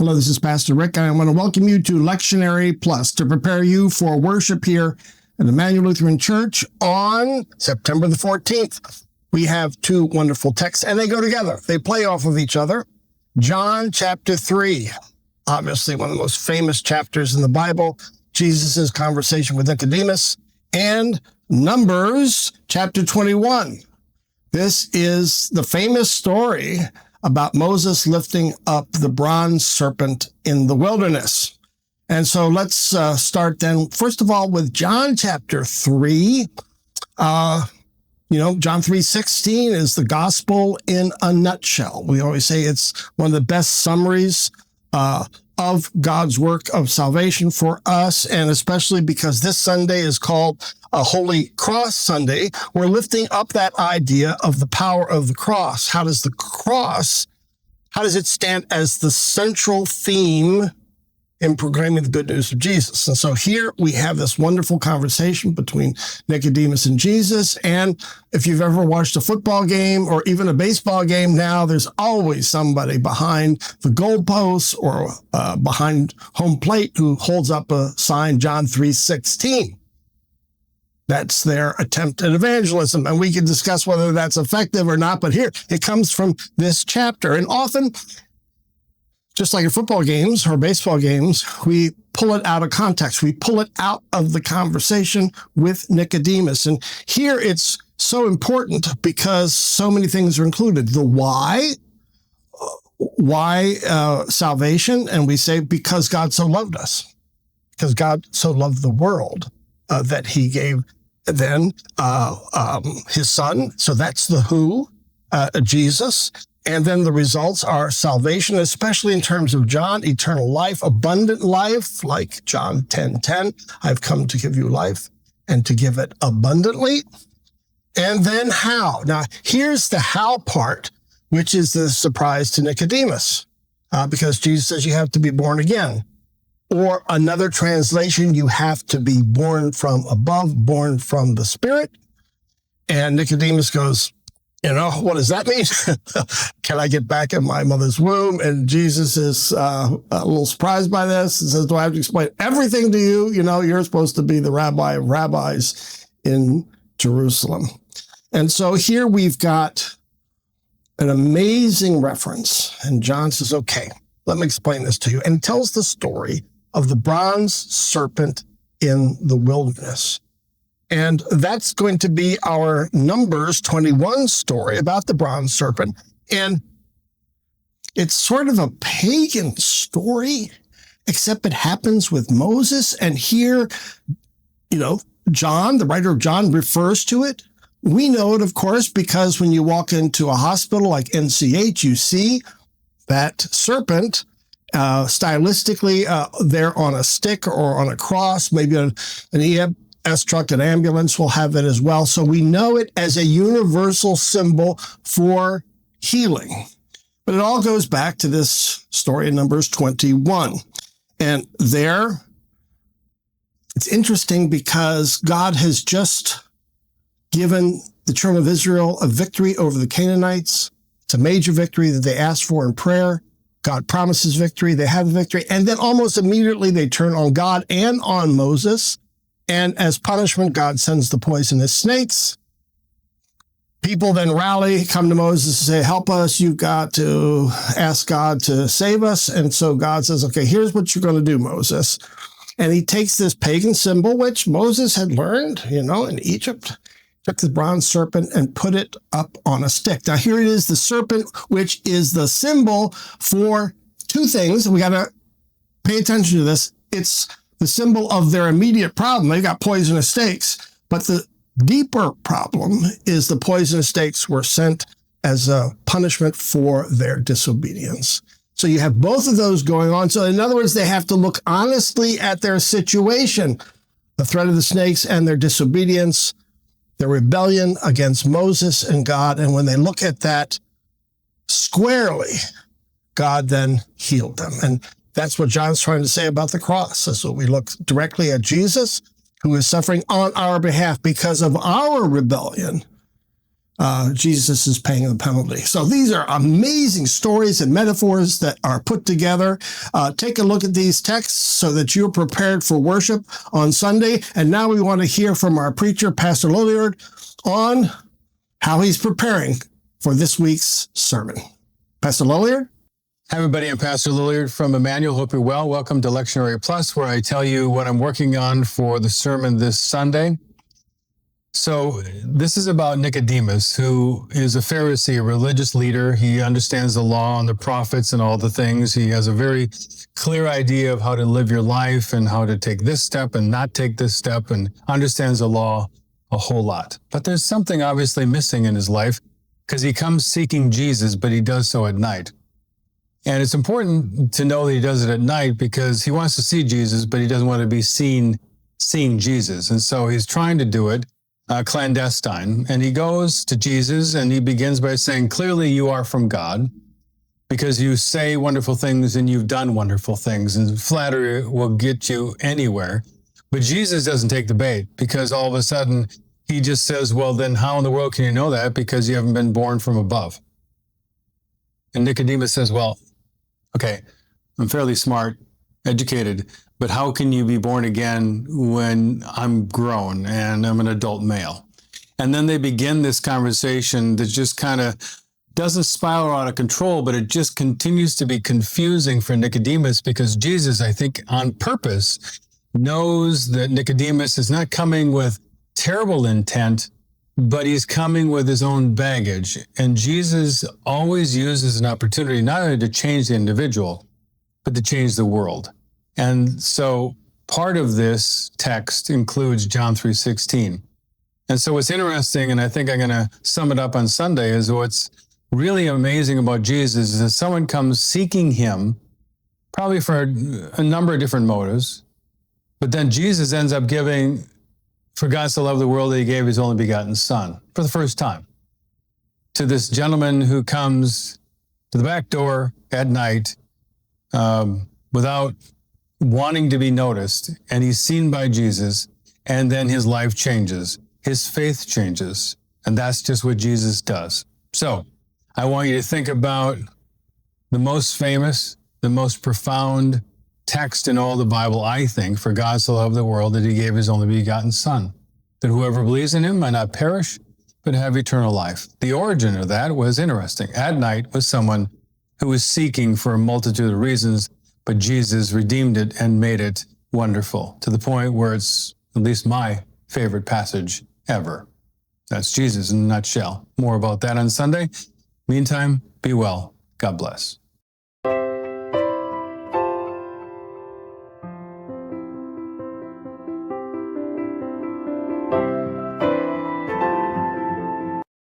Hello, this is Pastor Rick, and I want to welcome you to Lectionary Plus to prepare you for worship here at Emmanuel Lutheran Church on September the 14th. We have two wonderful texts, and they go together. They play off of each other. John chapter 3, obviously one of the most famous chapters in the Bible, Jesus' conversation with Nicodemus, and Numbers chapter 21. This is the famous story about Moses lifting up the bronze serpent in the wilderness. And so let's start then, first of all, with John chapter 3. John 3:16 is the gospel in a nutshell. We always say it's one of the best summaries of God's work of salvation for us, and especially because this Sunday is called a Holy Cross Sunday, we're lifting up that idea of the power of the cross. How does it stand as the central theme in proclaiming the good news of Jesus? And so here we have this wonderful conversation between Nicodemus and Jesus. And if you've ever watched a football game or even a baseball game now, there's always somebody behind the goalposts or behind home plate who holds up a sign, John 3:16. That's their attempt at evangelism. And we can discuss whether that's effective or not. But here, it comes from this chapter. And often, just like in football games or baseball games, we pull it out of context. We pull it out of the conversation with Nicodemus. And here it's so important because so many things are included. The why salvation? And we say, because God so loved us. Because God so loved the world that he gave then his son. So that's the who, Jesus. And then the results are salvation, especially in terms of John, eternal life, abundant life, like John 10:10. I've come to give you life and to give it abundantly. And then how? Now, here's the how part, which is the surprise to Nicodemus, because Jesus says you have to be born again. Or another translation, you have to be born from above, born from the Spirit. And Nicodemus goes, what does that mean? Can I get back in my mother's womb? And Jesus is a little surprised by this and says, do I have to explain everything to you? You're supposed to be the rabbi of rabbis in Jerusalem. And so here we've got an amazing reference. And John says, okay, let me explain this to you. And tells the story of the bronze serpent in the wilderness. And that's going to be our Numbers 21 story about the bronze serpent. And it's sort of a pagan story, except it happens with Moses. And here, John, the writer of John, refers to it. We know it, of course, because when you walk into a hospital like NCH, you see that serpent stylistically there on a stick or on a cross, maybe an EMS truck, an ambulance will have it as well. So we know it as a universal symbol for healing. But it all goes back to this story in Numbers 21. And there, it's interesting because God has just given the children of Israel a victory over the Canaanites. It's a major victory that they asked for in prayer. God promises victory. They have the victory. And then almost immediately they turn on God and on Moses. And as punishment, God sends the poisonous snakes. People then rally, come to Moses and say, help us. You've got to ask God to save us. And so God says, okay, here's what you're going to do, Moses. And he takes this pagan symbol, which Moses had learned, in Egypt, took the bronze serpent and put it up on a stick. Now, here it is, the serpent, which is the symbol for two things. We got to pay attention to this. It's the symbol of their immediate problem. They've got poisonous snakes. But the deeper problem is the poisonous snakes were sent as a punishment for their disobedience. So you have both of those going on. So in other words, they have to look honestly at their situation, the threat of the snakes and their disobedience, the rebellion against Moses and God. And when they look at that squarely, God then healed them. And that's what John's trying to say about the cross. So we look directly at Jesus, who is suffering on our behalf because of our rebellion. Jesus is paying the penalty. So these are amazing stories and metaphors that are put together. Take a look at these texts so that you're prepared for worship on Sunday. And now we want to hear from our preacher, Pastor Lillard, on how he's preparing for this week's sermon. Pastor Lillard? Hi, everybody. I'm Pastor Lillard from Emmanuel. Hope you're well. Welcome to Lectionary Plus, where I tell you what I'm working on for the sermon this Sunday. So this is about Nicodemus, who is a Pharisee, a religious leader. He understands the law and the prophets and all the things. He has a very clear idea of how to live your life and how to take this step and not take this step, and understands the law a whole lot. But there's something obviously missing in his life, because he comes seeking Jesus, but he does so at night. And it's important to know that he does it at night because he wants to see Jesus, but he doesn't want to be seeing Jesus. And so he's trying to do it clandestine. And he goes to Jesus and he begins by saying, clearly you are from God, because you say wonderful things and you've done wonderful things, and flattery will get you anywhere. But Jesus doesn't take the bait, because all of a sudden he just says, well, then how in the world can you know that? Because you haven't been born from above. And Nicodemus says, well, okay, I'm fairly smart, educated, but how can you be born again when I'm grown and I'm an adult male? And then they begin this conversation that just kind of doesn't spiral out of control, but it just continues to be confusing for Nicodemus, because Jesus, I think on purpose, knows that Nicodemus is not coming with terrible intent, but he's coming with his own baggage. And Jesus always uses an opportunity not only to change the individual, but to change the world. And so part of this text includes John 3:16. And so what's interesting, and I think I'm going to sum it up on Sunday, is what's really amazing about Jesus is that someone comes seeking him, probably for a number of different motives, but then Jesus ends up giving, for God so loved the world that he gave his only begotten Son, for the first time, to this gentleman who comes to the back door at night without wanting to be noticed, and he's seen by Jesus, and then his life changes, his faith changes, and that's just what Jesus does. So I want you to think about the most famous, the most profound text in all the Bible, I think, for God so loved the world that he gave his only begotten Son, that whoever believes in him might not perish, but have eternal life. The origin of that was interesting. At night was someone who was seeking for a multitude of reasons, but Jesus redeemed it and made it wonderful, to the point where it's at least my favorite passage ever. That's Jesus in a nutshell. More about that on Sunday. Meantime, be well. God bless.